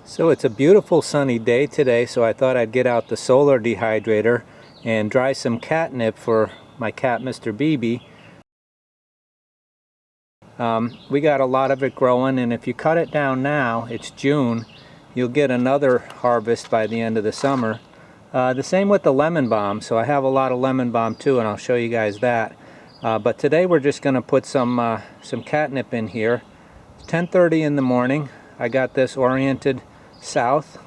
So it's a beautiful sunny day today, so I thought I'd get out the solar dehydrator and dry some catnip for my cat Mr. BB. We got a lot of it growing, and if you cut it down now, it's June, you'll get another harvest by the end of the summer. The same with the lemon balm, so I have a lot of lemon balm too, and I'll show you guys that. But today we're just going to put some catnip in here. It's 10:30 in the morning. I got this oriented south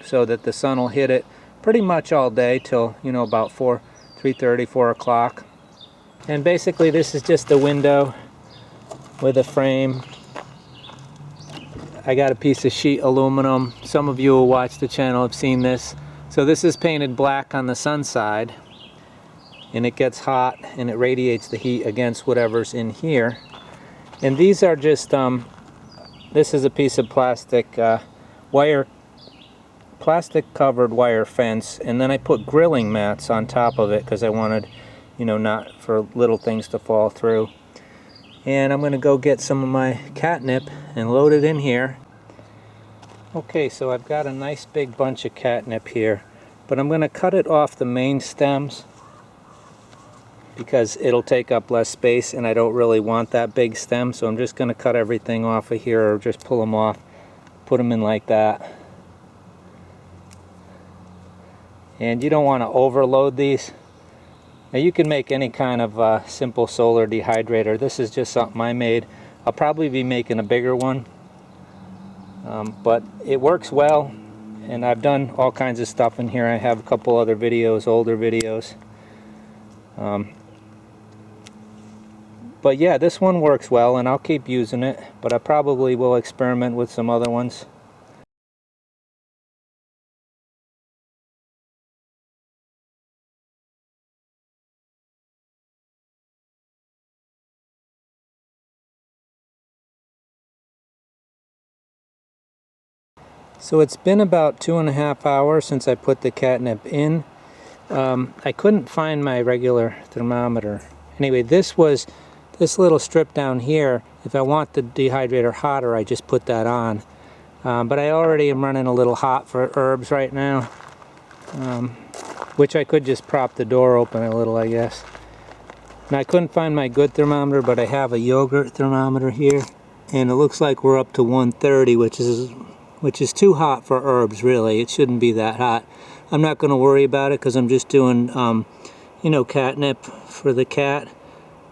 so that the sun will hit it pretty much all day till, you know, about 3:30, 4 o'clock. And basically this is just the window with a frame. I got a piece of sheet aluminum. Some of you who watch the channel have seen this. So this is painted black on the sun side, and it gets hot and it radiates the heat against whatever's in here. And these are just this is a piece of plastic plastic covered wire fence, and then I put grilling mats on top of it because I wanted, you know, not for little things to fall through. And I'm going to go get some of my catnip and load it in here. Okay, so I've got a nice big bunch of catnip here, but I'm going to cut it off the main stems because it'll take up less space, and I don't really want that big stem, so I'm just going to cut everything off of here, or just pull them off, put them in like that. And you don't want to overload these. Now you can make any kind of simple solar dehydrator. This is just something I made. I'll probably be making a bigger one, but it works well, and I've done all kinds of stuff in here. I have a couple other videos, older videos. But yeah, this one works well, and I'll keep using it, but I probably will experiment with some other ones. So it's been about 2.5 hours since I put the catnip in. I couldn't find my regular thermometer. Anyway, this little strip down here. If I want the dehydrator hotter, I just put that on. But I already am running a little hot for herbs right now, which I could just prop the door open a little, I guess. Now I couldn't find my good thermometer, but I have a yogurt thermometer here, and it looks like we're up to 130, which is too hot for herbs, really. It shouldn't be that hot. I'm not going to worry about it because I'm just doing, you know, catnip for the cat.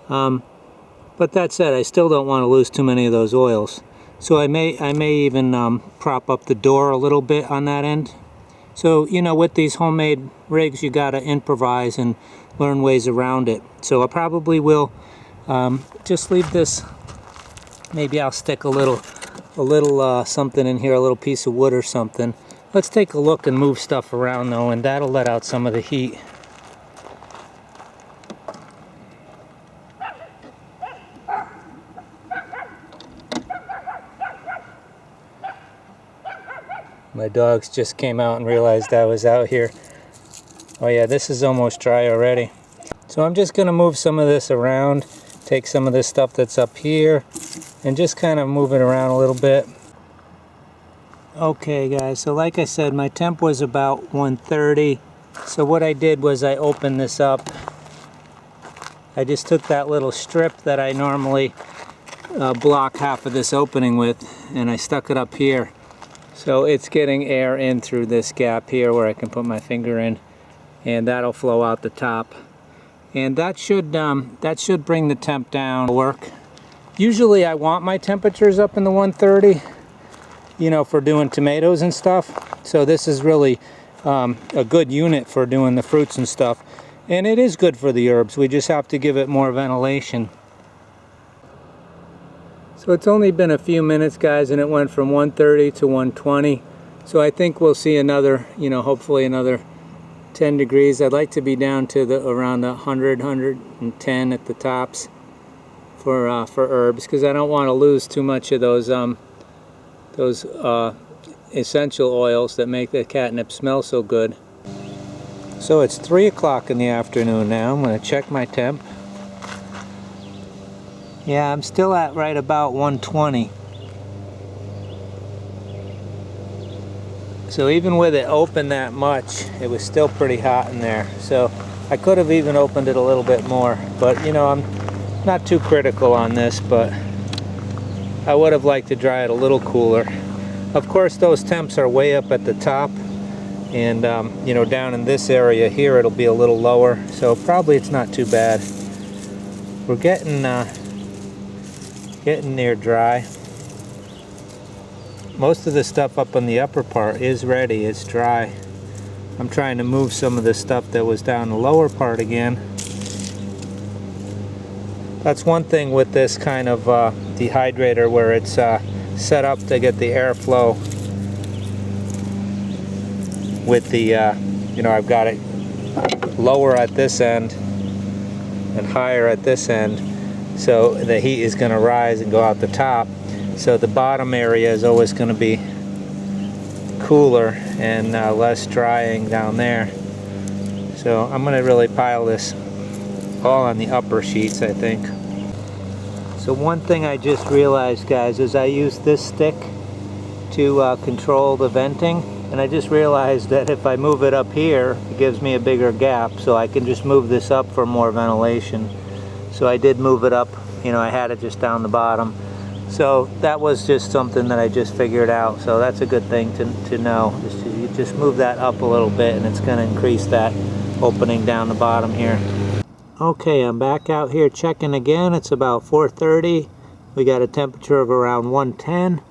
But that said, I still don't want to lose too many of those oils. So I may even prop up the door a little bit on that end. So, you know, with these homemade rigs, you got to improvise and learn ways around it. So I probably will just leave this. Maybe I'll stick a little something in here, a little piece of wood or something. Let's take a look and move stuff around though, and that'll let out some of the heat. My dogs just came out and realized I was out here. Oh yeah, this is almost dry already. So I'm just gonna move some of this around, take some of this stuff that's up here, and just kind of move it around a little bit. Okay guys, so like I said, my temp was about 130. So what I did was I opened this up. I just took that little strip that I normally block half of this opening with, and I stuck it up here. So it's getting air in through this gap here where I can put my finger in, and that'll flow out the top. And that should bring the temp down. Work. Usually I want my temperatures up in the 130, you know, for doing tomatoes and stuff. So this is really a good unit for doing the fruits and stuff. And it is good for the herbs. We just have to give it more ventilation. So it's only been a few minutes, guys, and it went from 130 to 120. So I think we'll see another, you know, hopefully another 10 degrees. I'd like to be down to around the 100, 110 at the tops for herbs, because I don't want to lose too much of those essential oils that make the catnip smell so good. So it's 3 o'clock in the afternoon now. I'm going to check my temp. Yeah, I'm still at right about 120. So even with it open that much, it was still pretty hot in there. So I could have even opened it a little bit more, but you know, I'm not too critical on this, but I would have liked to dry it a little cooler. Of course, those temps are way up at the top, and you know, down in this area here it'll be a little lower, so probably it's not too bad. We're getting near dry. Most of the stuff up on the upper part is ready, it's dry. I'm trying to move some of the stuff that was down the lower part again. That's one thing with this kind of dehydrator, where it's set up to get the airflow with the, you know, I've got it lower at this end and higher at this end, so the heat is going to rise and go out the top. So the bottom area is always going to be cooler and less drying down there. So I'm going to really pile this all on the upper sheets, I think. So one thing I just realized, guys, is I use this stick to control the venting, and I just realized that if I move it up here, it gives me a bigger gap, so I can just move this up for more ventilation. So I did move it up, you know, I had it just down the bottom. So that was just something that I just figured out, so that's a good thing to know. You just move that up a little bit and it's going to increase that opening down the bottom here. Okay, I'm back out here checking again. It's about 4:30. We got a temperature of around 110,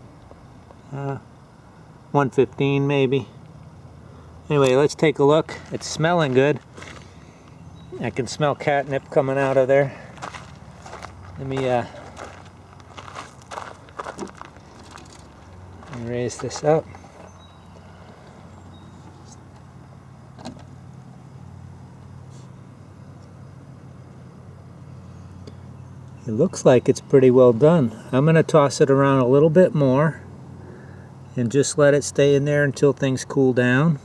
115 maybe. Anyway, let's take a look. It's smelling good. I can smell catnip coming out of there. Let me raise this up. It looks like it's pretty well done. I'm going to toss it around a little bit more and just let it stay in there until things cool down,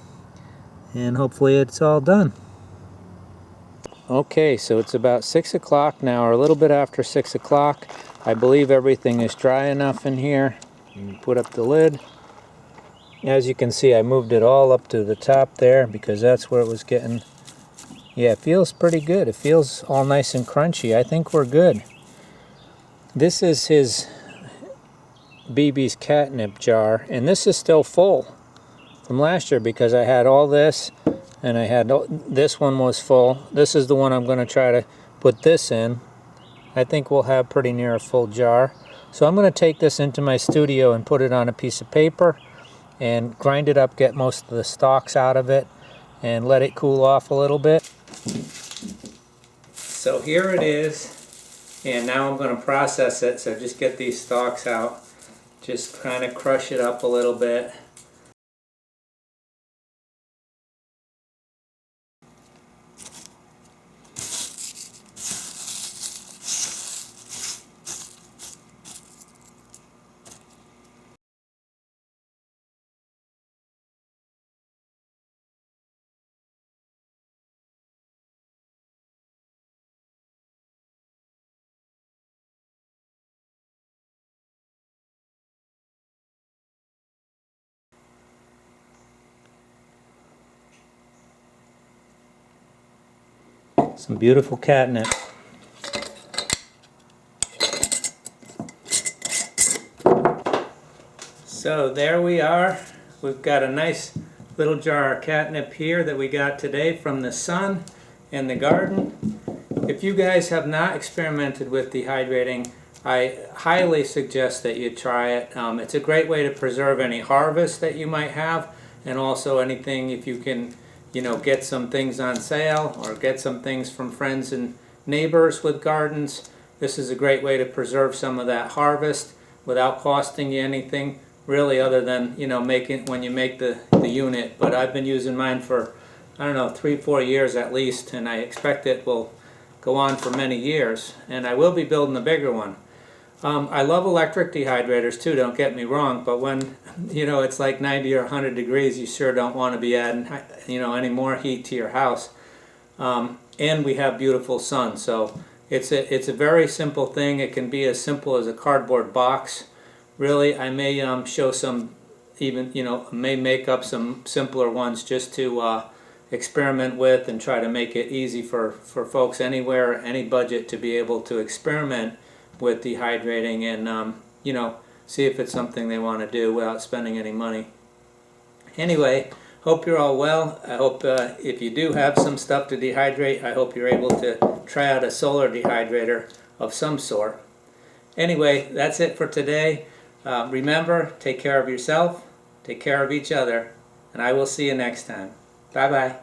and hopefully it's all done. Okay, so it's about 6 o'clock now, or a little bit after 6 o'clock. I believe everything is dry enough in here. Put up the lid. As you can see, I moved it all up to the top there because that's where it was getting. Yeah, it feels pretty good. It feels all nice and crunchy. I think we're good. This is his BB's catnip jar, and this is still full from last year because I had all this, and I had this one was full. This is the one I'm going to try to put this in. I think we'll have pretty near a full jar. So I'm going to take this into my studio and put it on a piece of paper and grind it up, get most of the stalks out of it, and let it cool off a little bit. So here it is. And now I'm going to process it, so just get these stalks out. Just kind of crush it up a little bit. Some beautiful catnip. So there we are. We've got a nice little jar of catnip here that we got today from the sun in the garden. If you guys have not experimented with dehydrating, I highly suggest that you try it. It's a great way to preserve any harvest that you might have, and also anything, if you can, you know, get some things on sale or get some things from friends and neighbors with gardens. This is a great way to preserve some of that harvest without costing you anything really, other than, you know, making when you make the unit. But I've been using mine for, I don't know, 3-4 years at least, and I expect it will go on for many years, and I will be building a bigger one. I love electric dehydrators too, don't get me wrong, but when, you know, it's like 90 or 100 degrees, you sure don't want to be adding, you know, any more heat to your house. And we have beautiful sun, so it's a very simple thing. It can be as simple as a cardboard box. Really, I may show some even, you know, may make up some simpler ones just to experiment with and try to make it easy for folks anywhere, any budget, to be able to experiment with dehydrating and, you know, see if it's something they want to do without spending any money. Anyway, hope you're all well. I hope if you do have some stuff to dehydrate, I hope you're able to try out a solar dehydrator of some sort. Anyway, that's it for today. Remember, take care of yourself, take care of each other, and I will see you next time. Bye-bye.